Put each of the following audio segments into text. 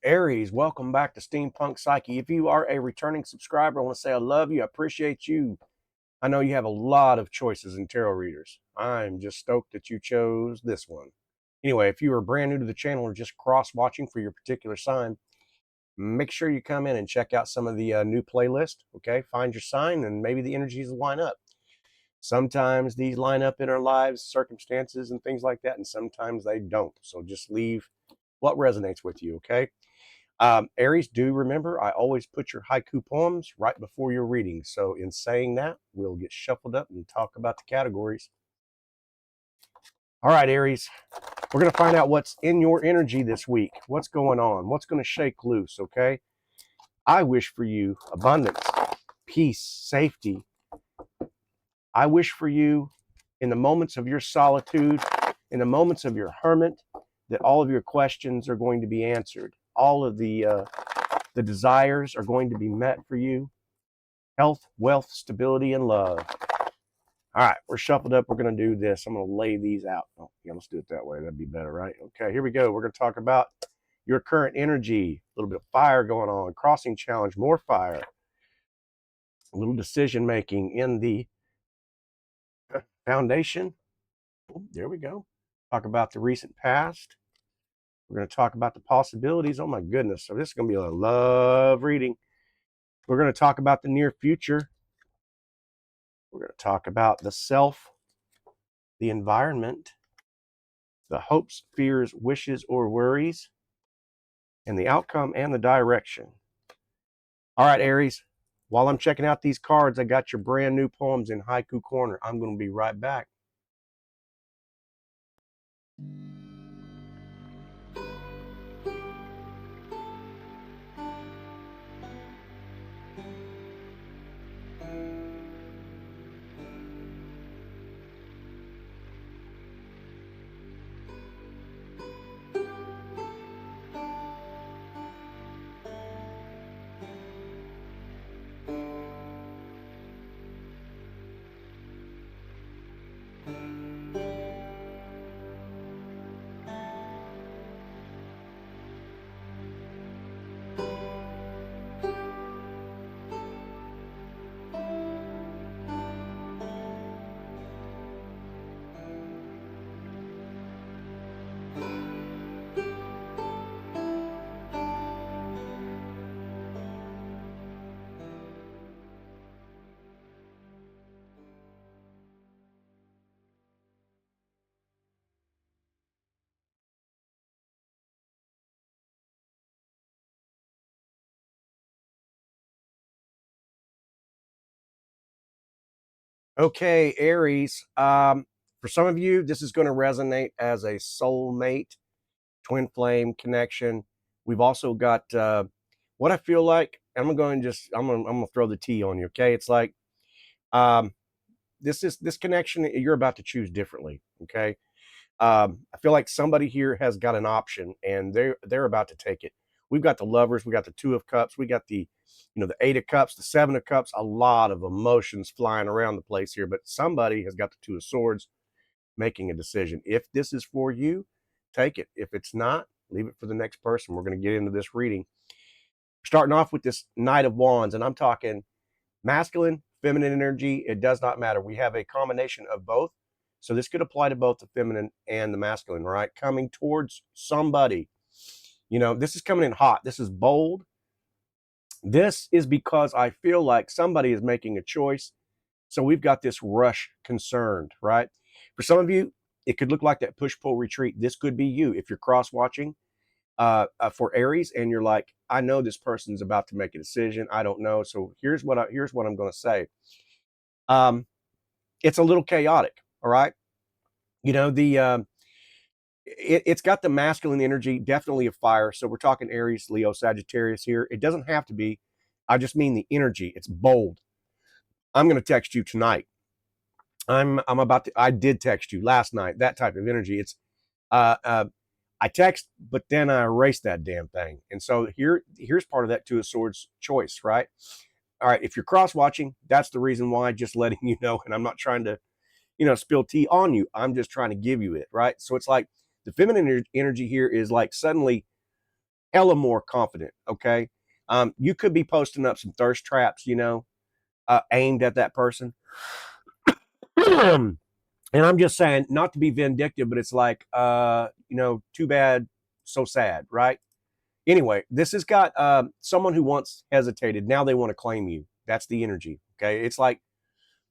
Aries, welcome back to Steampunk Psyche. If you are a returning subscriber, I want to say I love you. I appreciate you. I know you have a lot of choices in tarot readers. I'm just stoked that you chose this one. Anyway, if you are brand new to the channel or just cross-watching for your particular sign, make sure you come in and check out some of the new playlist, okay? Find your sign and maybe the energies line up. Sometimes these line up in our lives, circumstances and things like that, and sometimes they don't. So just leave what resonates with you, okay? Aries, do remember, I always put your haiku poems right before your reading. So in saying that, we'll get shuffled up and talk about the categories. All right, Aries, we're going to find out what's in your energy this week. What's going on? What's going to shake loose, okay? I wish for you abundance, peace, safety. I wish for you in the moments of your solitude, in the moments of your hermit, that all of your questions are going to be answered. All of the desires are going to be met for you. Health, wealth, stability, and love. All right, we're shuffled up. We're going to do this. I'm going to lay these out. Oh, yeah, let's do it that way. That'd be better, right? Okay, here we go. We're going to talk about your current energy. A little bit of fire going on. Crossing challenge, more fire. A little decision making in the foundation. Oh, there we go. Talk about the recent past. We're going to talk about the possibilities. Oh, my goodness. So this is going to be a love reading. We're going to talk about the near future. We're going to talk about the self, the environment, the hopes, fears, wishes, or worries, and the outcome and the direction. All right, Aries, while I'm checking out these cards, I got your brand new poems in Haiku Corner. I'm going to be right back. Okay, Aries, for some of you, this is going to resonate as a soulmate, twin flame connection. We've also got what I feel like. I'm going to I'm going to throw the T on you. Okay, it's like um, this connection you're about to choose differently. Okay, I feel like somebody here has got an option and they're about to take it. We've got the lovers, we got the two of cups, we got the the eight of cups, the seven of cups, a lot of emotions flying around the place here, but somebody has got the two of swords making a decision. If this is for you, take it. If it's not, leave it for the next person. We're going to get into this reading. Starting off with this Knight of Wands, and I'm talking masculine, feminine energy. It does not matter. We have a combination of both. So this could apply to both the feminine and the masculine, right? Coming towards somebody. This is coming in hot. This is bold. This is because I feel like somebody is making a choice. So we've got this rush concerned, right? For some of you, it could look like that push-pull retreat. This could be you if you're cross-watching for Aries and you're like, I know this person's about to make a decision. I don't know. So here's what I'm going to say. It's a little chaotic. All right. It's got the masculine energy, definitely a fire. So we're talking Aries, Leo, Sagittarius here. It doesn't have to be. I just mean the energy. It's bold. I'm going to text you tonight. I did text you last night. That type of energy. It's uh, uh, I text, but then I erase that damn thing. And so here's part of that two of swords choice, right? All right, if you're cross watching, that's the reason why. Just letting you know, and I'm not trying to spill tea on you. I'm just trying to give you it, right? So it's like the feminine energy here is like suddenly hella more confident. Okay. You could be posting up some thirst traps, aimed at that person. And I'm just saying, not to be vindictive, but it's like, too bad, so sad, right? Anyway, this has got someone who once hesitated. Now they want to claim you. That's the energy. Okay. It's like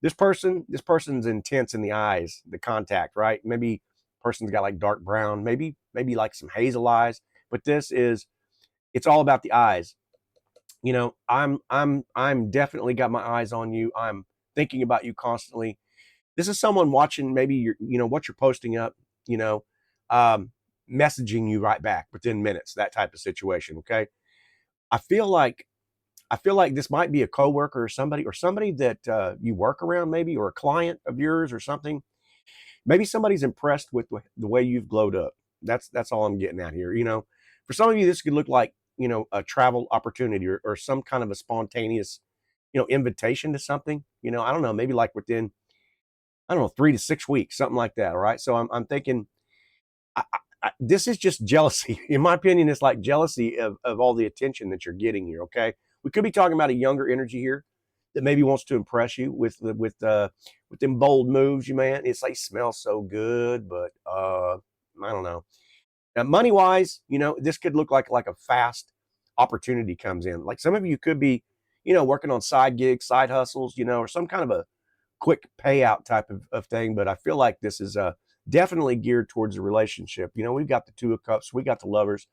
this person's intense in the eyes, the contact, right? Maybe person's got like dark brown, maybe like some hazel eyes, but it's all about the eyes. I'm definitely got my eyes on you. I'm thinking about you constantly. This is someone watching maybe what you're posting up, you know, um, messaging you right back within minutes, that type of situation. Okay. I feel like I feel like this might be a coworker or somebody that you work around, maybe, or a client of yours or something. Maybe somebody's impressed with the way you've glowed up. That's all I'm getting at here. For some of you, this could look like a travel opportunity or some kind of a spontaneous invitation to something. I don't know, maybe like within, I don't know, 3 to 6 weeks, something like that. All right. So I'm thinking this is just jealousy. In my opinion, it's like jealousy of all the attention that you're getting here. Okay. We could be talking about a younger energy here that maybe wants to impress you with them bold moves, you man. It's like smells so good, but I don't know. Now, money wise, this could look like a fast opportunity comes in. Like some of you could be, working on side gigs, side hustles, or some kind of a quick payout type of thing. But I feel like this is definitely geared towards a relationship. We've got the Two of Cups, we got the Lovers.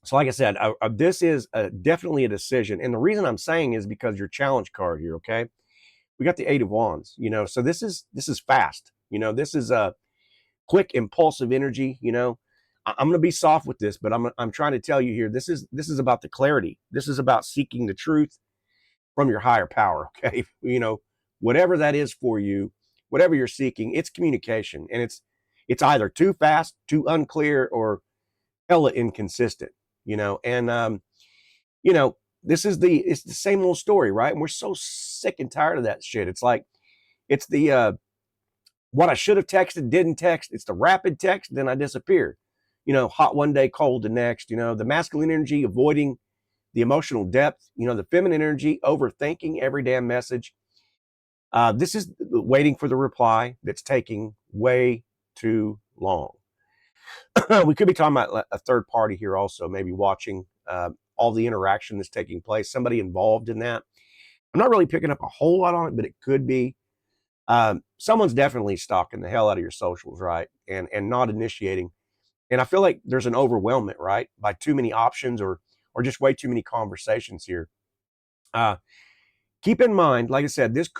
So, like I said, this is definitely a decision. And the reason I'm saying is because your challenge card here, okay? We got the Eight of Wands, so this is fast. This is a quick, impulsive energy. I'm going to be soft with this, but I'm trying to tell you here, this is about the clarity. This is about seeking the truth from your higher power. Okay. Whatever that is for you, whatever you're seeking, it's communication, and it's either too fast, too unclear, or hella inconsistent. And you know it's the same old story, right? And we're so sick and tired of that shit. It's like it's the what I should have texted, didn't text. It's the rapid text, then I disappear. Hot one day, cold the next. The masculine energy avoiding the emotional depth. The feminine energy overthinking every damn message. This is waiting for the reply that's taking way too long. We could be talking about a third party here also, maybe watching all the interaction that's taking place, somebody involved in that. I'm not really picking up a whole lot on it, but it could be. Someone's definitely stalking the hell out of your socials, right? And not initiating. And I feel like there's an overwhelmment, right, by too many options or just way too many conversations here. Uh, Keep in mind, like I said, this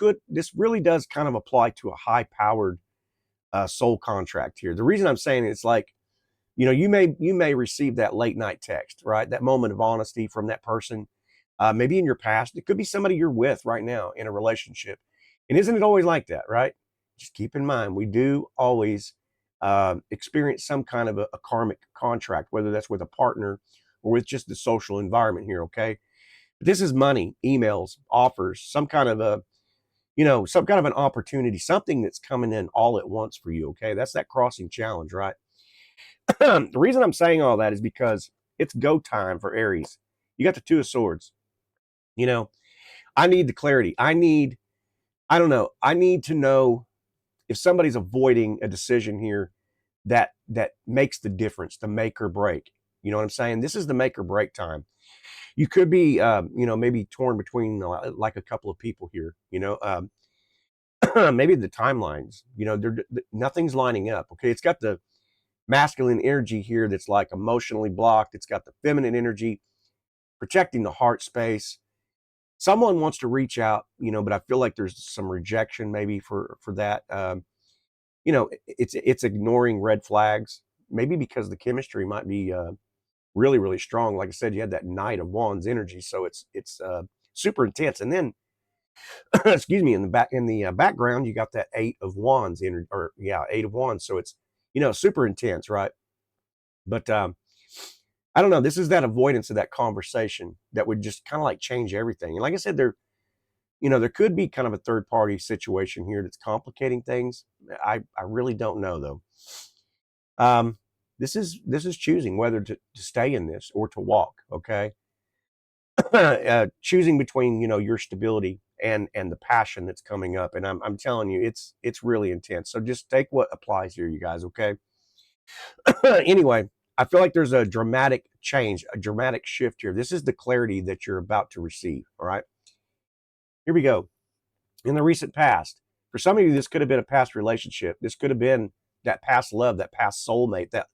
really does kind of apply to a high powered soul contract here. The reason I'm saying it's like, you may receive that late night text, right? That moment of honesty from that person. Maybe in your past, it could be somebody you're with right now in a relationship. And isn't it always like that, right? Just keep in mind, we do always experience some kind of a karmic contract, whether that's with a partner or with just the social environment here. Okay. But this is money, emails, offers, some kind of an opportunity, something that's coming in all at once for you. Okay. That's that crossing challenge, right? The reason I'm saying all that is because it's go time for Aries. You got the Two of Swords. You know, I need the clarity. I don't know. I need to know if somebody's avoiding a decision here that makes the difference, the make or break. You know what I'm saying? This is the make or break time. You could be, maybe torn between like a couple of people here. Maybe the timelines. Nothing's lining up. Okay, it's got the masculine energy here that's like emotionally blocked. It's got the feminine energy protecting the heart space. Someone wants to reach out, but I feel like there's some rejection maybe for that. It's ignoring red flags, maybe because the chemistry might be really really strong. Like I said, you had that Knight of Wands energy, so it's super intense. And then, excuse me, in the background, you got that Eight of Wands energy, or yeah, Eight of Wands. So it's super intense, right? But I don't know. This is that avoidance of that conversation that would just kind of like change everything. And like I said, there could be kind of a third party situation here that's complicating things. I really don't know though. This is choosing whether to stay in this or to walk. Okay. Choosing between, you know, your stability and the passion that's coming up. And I'm telling you, it's really intense. So just take what applies here, you guys. Okay. Anyway, I feel like there's a dramatic change, a dramatic shift here. This is the clarity that you're about to receive. All right. Here we go. In the recent past, for some of you, this could have been a past relationship. This could have been that past love, that past soulmate, that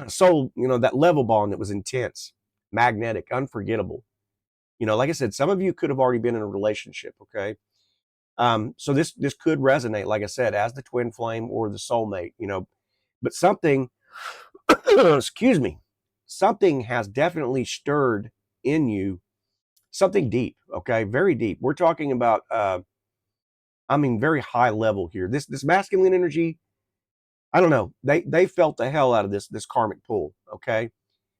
soul, you know, that level bond that was intense, magnetic, unforgettable. You know, like I said, some of you could have already been in a relationship. Okay. So this could resonate, like I said, as the twin flame or the soulmate, you know, but something, excuse me, something has definitely stirred in you, something deep. Okay. Very deep. We're talking about, I mean, very high level here. This masculine energy, I don't know. They felt the hell out of this karmic pull, okay,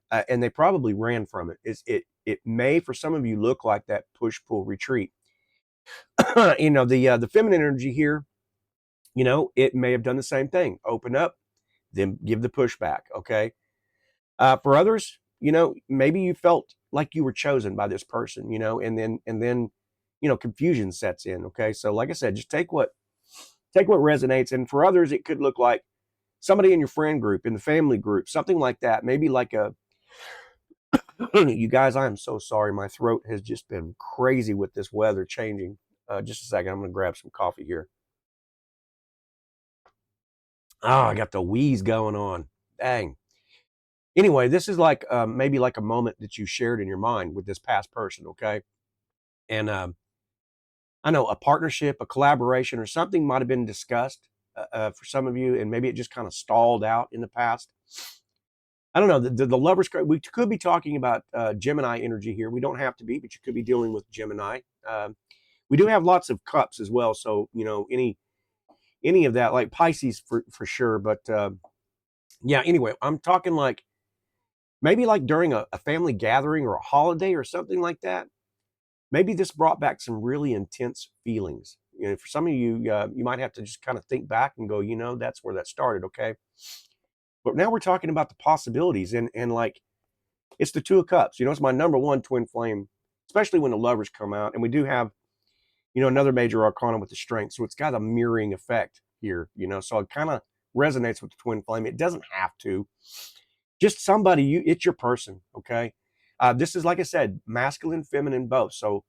and they probably ran from it. It may for some of you look like that push pull retreat. You know, the feminine energy here. You know, it may have done the same thing. Open up, then give the pushback. Okay. For others, you know, maybe you felt like you were chosen by this person. You know, and then you know, confusion sets in. Okay. So like I said, just take what resonates. And for others, it could look like somebody in your friend group, in the family group, something like that. Maybe like a, you guys, I am so sorry. My throat has just been crazy with this weather changing. Just a second. I'm going to grab some coffee here. Oh, I got the wheeze going on. Dang. Anyway, this is like maybe like a moment that you shared in your mind with this past person. Okay. And I know a partnership, a collaboration, or something might have been discussed for some of you, and maybe it just kind of stalled out in the past. I don't know. The lovers card, we could be talking about Gemini energy here. We don't have to be, but you could be dealing with Gemini. We do have lots of cups as well. So, you know, any of that, like Pisces for sure. But yeah, anyway, I'm talking like maybe like during a family gathering or a holiday or something like that. Maybe this brought back some really intense feelings. You know, for some of you, you might have to just kind of think back and go, you know, that's where that started. Okay. But now we're talking about the possibilities and like, it's the Two of Cups. You know, it's my number one twin flame, especially when the lovers come out. And we do have, you know, another major arcana with the strength. So it's got a mirroring effect here, you know. So it kind of resonates with the twin flame. It doesn't have to. Just somebody, it's your person, okay? This is, like I said, masculine, feminine, both. So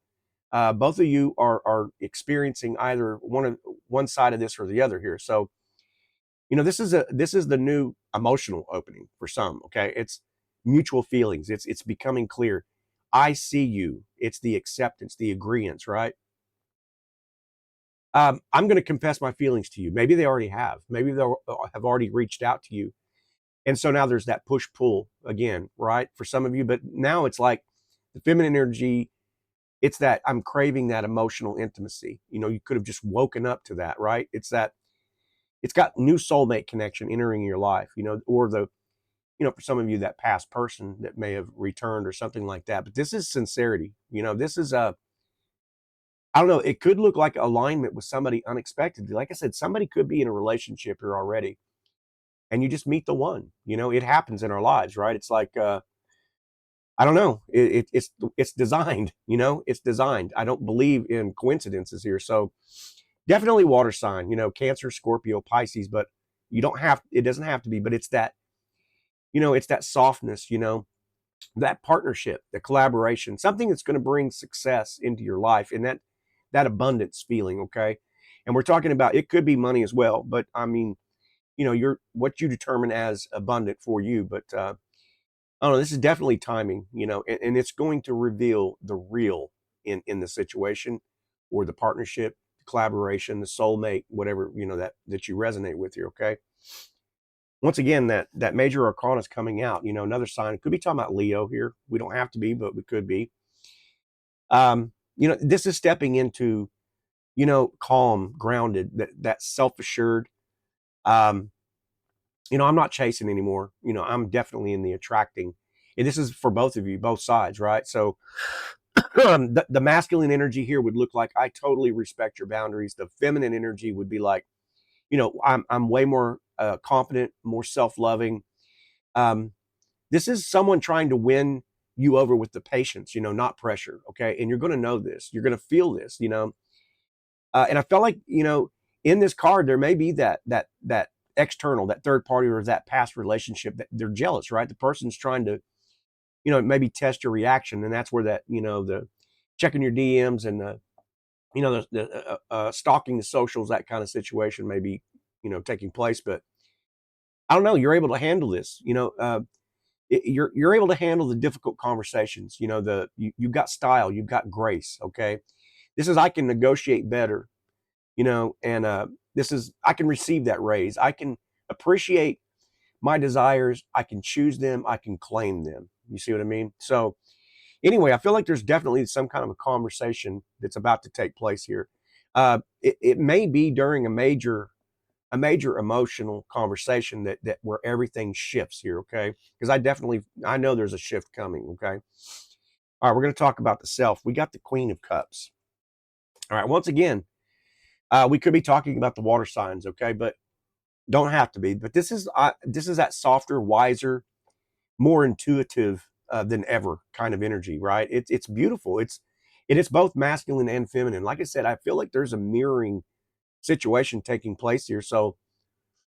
both of you are experiencing either one side of this or the other here. So, you know, this is the new emotional opening for some. Okay, it's mutual feelings. It's becoming clear. I see you. It's the acceptance, the agreeance, right? I'm going to confess my feelings to you. Maybe they already have. Maybe they have already reached out to you, and so now there's that push pull again, right? For some of you, but now it's like the feminine energy. It's that I'm craving that emotional intimacy. You know, you could have just woken up to that, right? It's that it's got new soulmate connection entering your life, you know, or the, you know, for some of you, that past person that may have returned or something like that. But this is sincerity. You know, this is a, I don't know, it could look like alignment with somebody unexpectedly. Like I said, somebody could be in a relationship here already and you just meet the one. You know, it happens in our lives, right? It's like, I don't know, it's designed, you know, it's designed. I don't believe in coincidences here. So definitely water sign, you know, Cancer, Scorpio, Pisces, but you don't have, it doesn't have to be, but it's that, you know, it's that softness, you know, that partnership, the collaboration, something that's going to bring success into your life and that abundance feeling. Okay. And we're talking about, it could be money as well, but I mean, you know, you're what you determine as abundant for you. But I don't know, this is definitely timing, you know, and it's going to reveal the real in the situation or the partnership, the collaboration, the soulmate, whatever, you know, that you resonate with here. Okay. Once again, that major arcana is coming out. You know, another sign. It could be talking about Leo here. We don't have to be, but we could be. You know, this is stepping into, you know, calm, grounded, that self-assured. Um, you know, I'm not chasing anymore. You know, I'm definitely in the attracting. And this is for both of you, both sides, right? So the masculine energy here would look like I totally respect your boundaries. The feminine energy would be like, I'm way more confident, more self-loving. Um, this is someone trying to win you over with the patience, not pressure. Okay. And you're going to know this, you're going to feel this, and I felt like, in this card, there may be that external, that third party, or that past relationship that they're jealous, right? The person's trying to, maybe test your reaction. And that's where that, the checking your DMs and the stalking the socials, that kind of situation may be, taking place. But I don't know, you're able to handle this, you're able to handle the difficult conversations. You've got style, you've got grace. Okay. This is, I can negotiate better, and this is, I can receive that raise. I can appreciate my desires. I can choose them. I can claim them. You see what I mean? So anyway, I feel like there's definitely some kind of a conversation that's about to take place here. It may be during a major emotional conversation that where everything shifts here. Okay. Because I know there's a shift coming. Okay. All right. We're going to talk about the self. We got the Queen of Cups. All right. Once again, we could be talking about the water signs. Okay. But don't have to be. But this is that softer, wiser, more intuitive than ever kind of energy, right? It's beautiful. It is both masculine and feminine. Like I said, I feel like there's a mirroring situation taking place here. So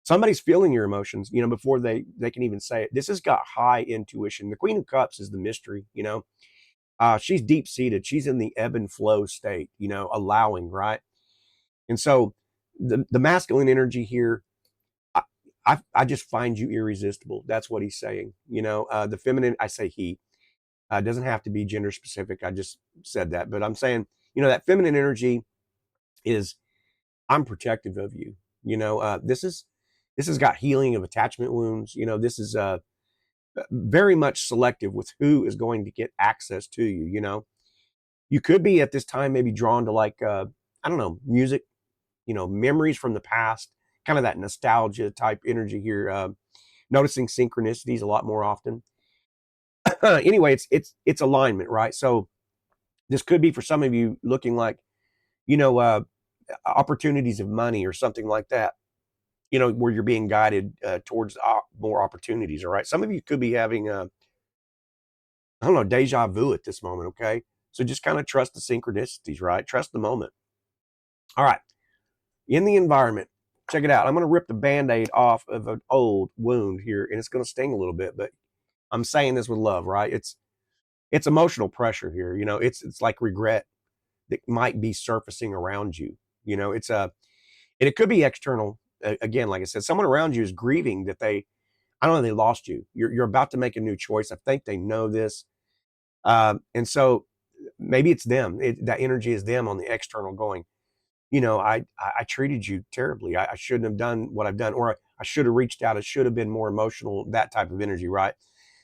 somebody's feeling your emotions, before they can even say it. This has got high intuition. The Queen of Cups is the mystery. She's deep seated. She's in the ebb and flow state. Allowing, right? And so the masculine energy here, I just find you irresistible. That's what he's saying. The feminine, I say he. Doesn't have to be gender specific. I just said that, but I'm saying, that feminine energy is, I'm protective of you. This has got healing of attachment wounds. This is very much selective with who is going to get access to you. You could be at this time maybe drawn to, like, I don't know, music, memories from the past, kind of that nostalgia type energy here. Noticing synchronicities a lot more often. Anyway, it's alignment, right? So this could be for some of you looking like, you know, uh, opportunities of money or something like that. Where you're being guided towards more opportunities. All right, some of you could be having I don't know, deja vu at this moment. Okay, so just kind of trust the synchronicities, right? Trust the moment. All right, in the environment, check it out. I'm going to rip the band-aid off of an old wound here, and it's going to sting a little bit, but I'm saying this with love, right? It's emotional pressure here. It's like regret that might be surfacing around you. It's and it could be external. Again, like I said, someone around you is grieving that I don't know, they lost you. You're about to make a new choice. I think they know this, and so maybe it's them. That energy is them on the external going, I treated you terribly. I shouldn't have done what I've done, or I should have reached out. I should have been more emotional. That type of energy, right?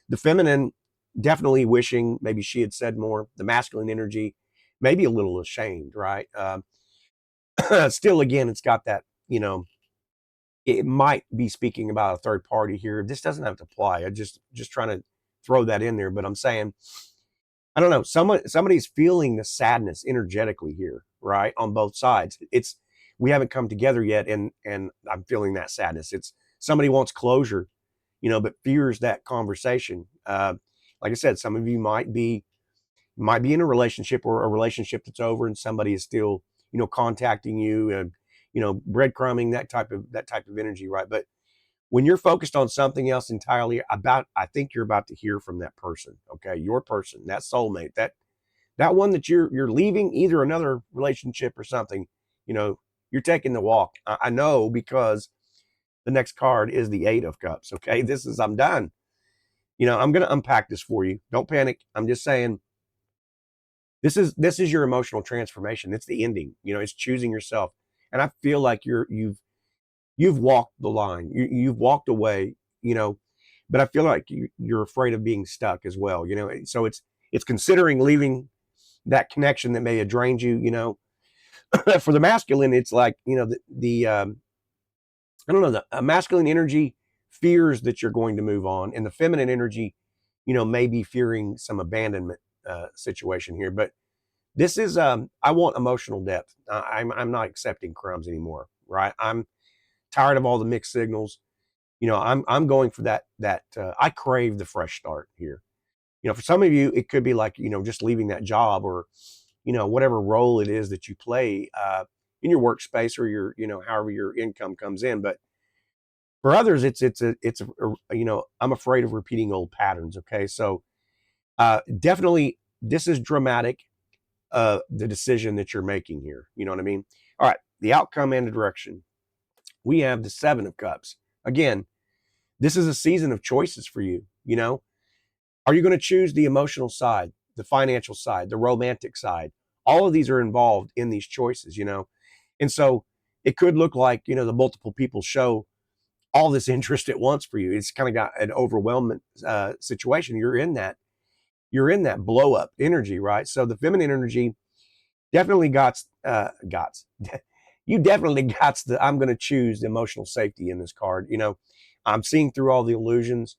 The feminine, definitely wishing maybe she had said more. The masculine energy, maybe a little ashamed, right? Still, again, it's got that, it might be speaking about a third party here. This doesn't have to apply. I just trying to throw that in there, but I'm saying, I don't know, somebody's feeling the sadness energetically here, right? On both sides. We haven't come together yet, and I'm feeling that sadness. It's somebody wants closure, but fears that conversation. Like I said, some of you might be in a relationship, or a relationship that's over, and somebody is still, contacting you, and breadcrumbing, that type of energy, right? But when you're focused on something else entirely, I think you're about to hear from that person. Okay, your person, that soulmate, that one that you're leaving, either another relationship or something. You know, you're taking the walk. I know, because the next card is the Eight of Cups. Okay, I'm done. I'm going to unpack this for you. Don't panic. I'm just saying, this is your emotional transformation. It's the ending. It's choosing yourself. And I feel like you've walked the line. You've walked away. But I feel like you're afraid of being stuck as well. So it's considering leaving that connection that may have drained you. For the masculine, it's like, the I don't know, the masculine energy fears that you're going to move on, and the feminine energy, may be fearing some abandonment situation here. But this is, I want emotional depth. I'm not accepting crumbs anymore, right? tired of all the mixed signals. You know, I'm going for that. I crave the fresh start here. You know, for some of you, it could be like, you know, just leaving that job, or, you know, whatever role it is that you play in your workspace, or your, you know, however your income comes in. But for others, you know, I'm afraid of repeating old patterns. Okay, so definitely this is dramatic. The decision that you're making here. You know what I mean? All right, the outcome and the direction. We have the Seven of Cups. Again, this is a season of choices for you. You know, are you going to choose the emotional side, the financial side, the romantic side? All of these are involved in these choices, you know? And so it could look like, you know, the multiple people show all this interest at once for you. It's kind of got an overwhelming situation. You're in that blow up energy, right? So the feminine energy definitely got you definitely got the, I'm going to choose the emotional safety in this card. You know, I'm seeing through all the illusions.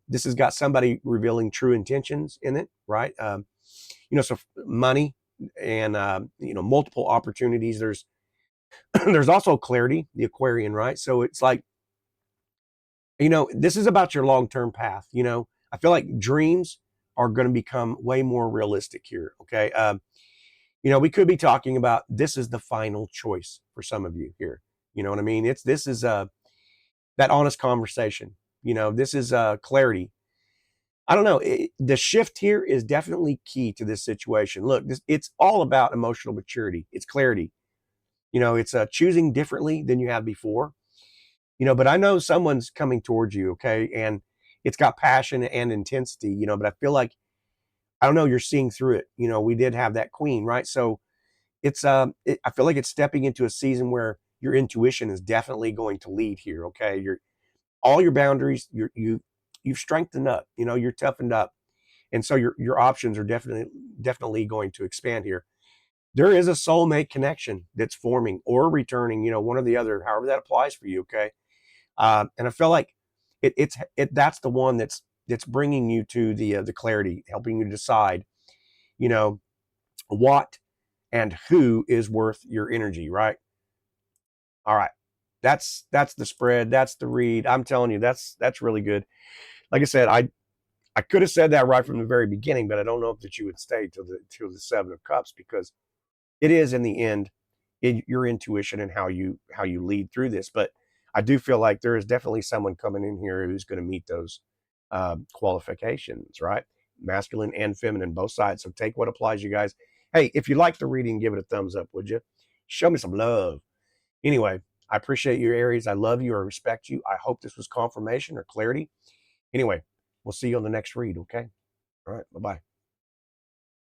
This has got somebody revealing true intentions in it, right? You know, so money and you know, multiple opportunities. There's there's also clarity, the Aquarian, right? So it's like, you know, this is about your long term path. You know, I feel like dreams are going to become way more realistic here. Okay, you know, we could be talking about this is the final choice for some of you here. You know what I mean? This is that honest conversation. You know, this is clarity. I don't know. The shift here is definitely key to this situation. Look, it's all about emotional maturity. It's clarity. You know, it's choosing differently than you have before. You know, but I know someone's coming towards you, okay? And it's got passion and intensity, you know, but I feel like, I don't know, you're seeing through it. You know, we did have that queen, right? So it's, I feel like it's stepping into a season where your intuition is definitely going to lead here, okay? All your boundaries, you've strengthened up, you know, you're toughened up. And so your options are definitely going to expand here. There is a soulmate connection that's forming or returning, you know, one or the other, however that applies for you, okay? And I feel like that's the one that's bringing you to the clarity, helping you decide, you know, what and who is worth your energy, right? All right, that's the spread, that's the read. I'm telling you, that's really good. Like I said, I could have said that right from the very beginning, but I don't know if that you would stay till the Seven of Cups, because it is in the end your intuition and how you lead through this. But I do feel like there is definitely someone coming in here who's going to meet those qualifications, right? Masculine and feminine, both sides. So take what applies, you guys. Hey, if you like the reading, give it a thumbs up, would you? Show me some love. Anyway, I appreciate you, Aries. I love you. I respect you. I hope this was confirmation or clarity. Anyway, we'll see you on the next read, okay? All right, bye-bye.